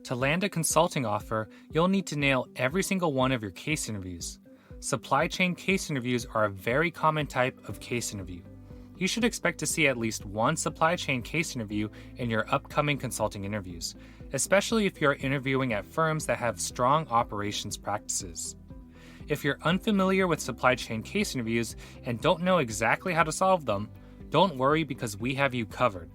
To land a consulting offer, you'll need to nail every single one of your case interviews. Supply chain case interviews are a very common type of case interview. You should expect to see at least one supply chain case interview in your upcoming consulting interviews, especially if you're interviewing at firms that have strong operations practices. If you're unfamiliar with supply chain case interviews and don't know exactly how to solve them, don't worry because we have you covered.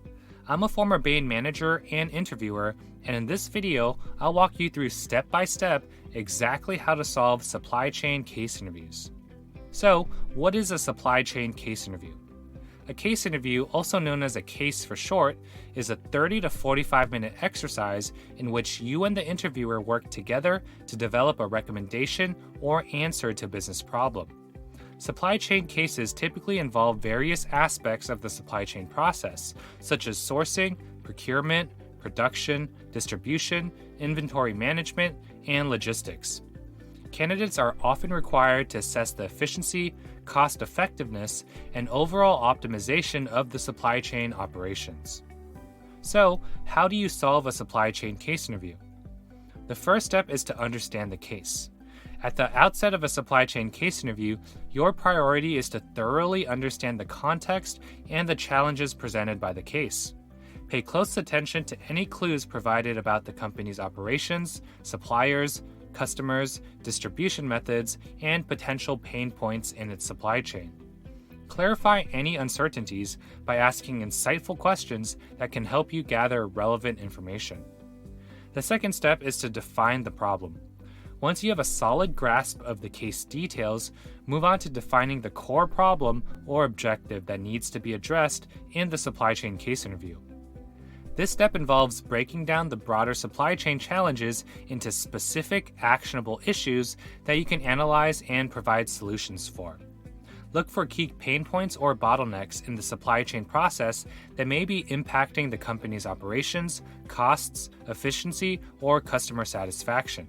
I'm a former Bain manager and interviewer, and in this video, I'll walk you through step by step exactly how to solve supply chain case interviews. So, what is a supply chain case interview? A case interview, also known as a case for short, is a 30 to 45-minute exercise in which you and the interviewer work together to develop a recommendation or answer to a business problem. Supply chain cases typically involve various aspects of the supply chain process, such as sourcing, procurement, production, distribution, inventory management, and logistics. Candidates are often required to assess the efficiency, cost effectiveness, and overall optimization of the supply chain operations. So, how do you solve a supply chain case interview? The first step is to understand the case. At the outset of a supply chain case interview, your priority is to thoroughly understand the context and the challenges presented by the case. Pay close attention to any clues provided about the company's operations, suppliers, customers, distribution methods, and potential pain points in its supply chain. Clarify any uncertainties by asking insightful questions that can help you gather relevant information. The second step is to define the problem. Once you have a solid grasp of the case details, move on to defining the core problem or objective that needs to be addressed in the supply chain case interview. This step involves breaking down the broader supply chain challenges into specific, actionable issues that you can analyze and provide solutions for. Look for key pain points or bottlenecks in the supply chain process that may be impacting the company's operations, costs, efficiency, or customer satisfaction.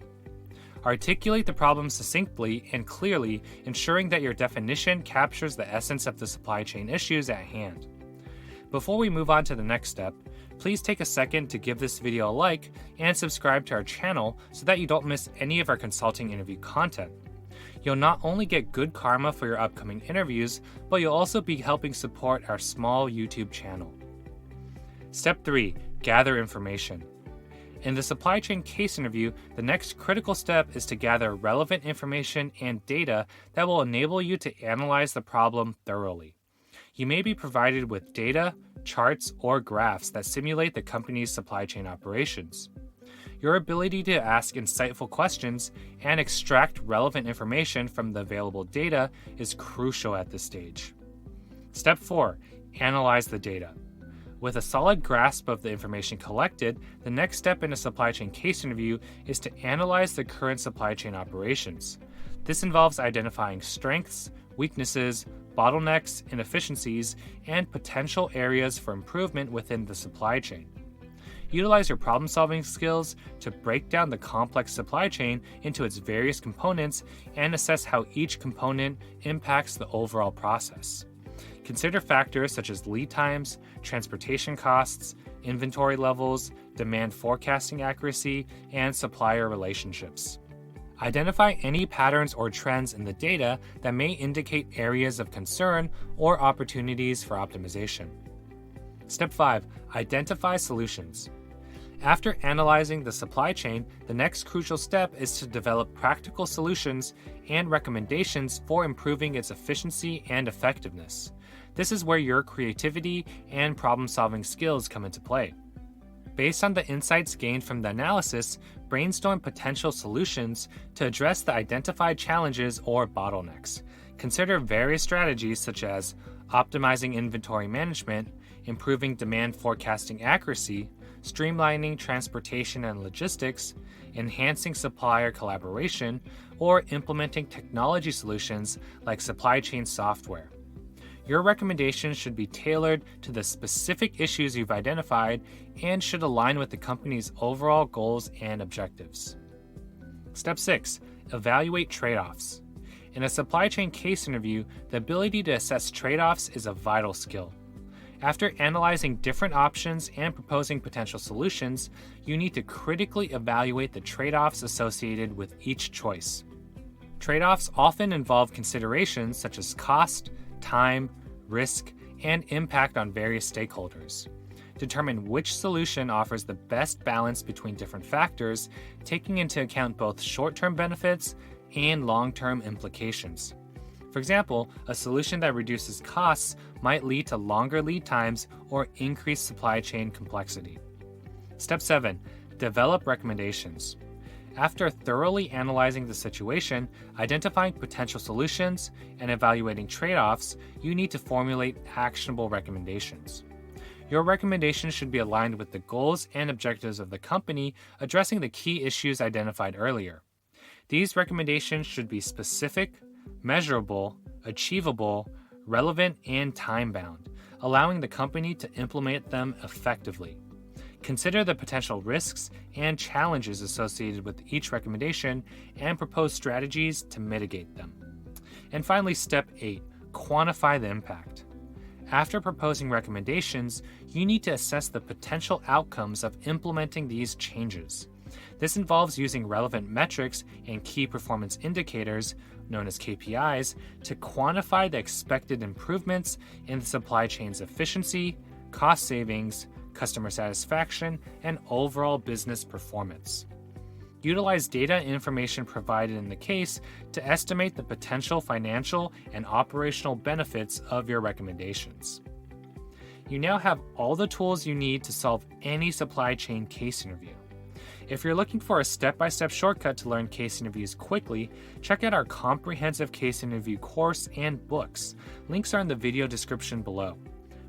Articulate the problem succinctly and clearly, ensuring that your definition captures the essence of the supply chain issues at hand. Before we move on to the next step, please take a second to give this video a like and subscribe to our channel so that you don't miss any of our consulting interview content. You'll not only get good karma for your upcoming interviews, but you'll also be helping support our small YouTube channel. Step 3. Gather information. In the supply chain case interview, the next critical step is to gather relevant information and data that will enable you to analyze the problem thoroughly. You may be provided with data, charts, or graphs that simulate the company's supply chain operations. Your ability to ask insightful questions and extract relevant information from the available data is crucial at this stage. Step 4. Analyze the data. With a solid grasp of the information collected, the next step in a supply chain case interview is to analyze the current supply chain operations. This involves identifying strengths, weaknesses, bottlenecks, inefficiencies, and potential areas for improvement within the supply chain. Utilize your problem-solving skills to break down the complex supply chain into its various components and assess how each component impacts the overall process. Consider factors such as lead times, transportation costs, inventory levels, demand forecasting accuracy, and supplier relationships. Identify any patterns or trends in the data that may indicate areas of concern or opportunities for optimization. Step 5. Identify solutions. After analyzing the supply chain, the next crucial step is to develop practical solutions and recommendations for improving its efficiency and effectiveness. This is where your creativity and problem-solving skills come into play. Based on the insights gained from the analysis, brainstorm potential solutions to address the identified challenges or bottlenecks. Consider various strategies such as optimizing inventory management, improving demand forecasting accuracy, streamlining transportation and logistics, enhancing supplier collaboration, or implementing technology solutions like supply chain software. Your recommendations should be tailored to the specific issues you've identified and should align with the company's overall goals and objectives. Step 6. Evaluate trade-offs. In a supply chain case interview, the ability to assess trade-offs is a vital skill. After analyzing different options and proposing potential solutions, you need to critically evaluate the trade-offs associated with each choice. Trade-offs often involve considerations such as cost, time, risk, and impact on various stakeholders. Determine which solution offers the best balance between different factors, taking into account both short-term benefits and long-term implications. For example, a solution that reduces costs might lead to longer lead times or increased supply chain complexity. Step 7. Develop recommendations. After thoroughly analyzing the situation, identifying potential solutions, and evaluating trade-offs, you need to formulate actionable recommendations. Your recommendations should be aligned with the goals and objectives of the company, addressing the key issues identified earlier. These recommendations should be specific, measurable, achievable, relevant, and time-bound, allowing the company to implement them effectively. Consider the potential risks and challenges associated with each recommendation and propose strategies to mitigate them. And finally, step 8, quantify the impact. After proposing recommendations, you need to assess the potential outcomes of implementing these changes. This involves using relevant metrics and key performance indicators, known as KPIs, to quantify the expected improvements in the supply chain's efficiency, cost savings, customer satisfaction, and overall business performance. Utilize data and information provided in the case to estimate the potential financial and operational benefits of your recommendations. You now have all the tools you need to solve any supply chain case interview. If you're looking for a step-by-step shortcut to learn case interviews quickly, check out our comprehensive case interview course and books. Links are in the video description below.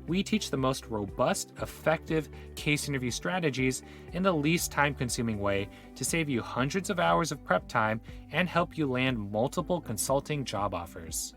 We teach the most robust, effective case interview strategies in the least time-consuming way to save you hundreds of hours of prep time and help you land multiple consulting job offers.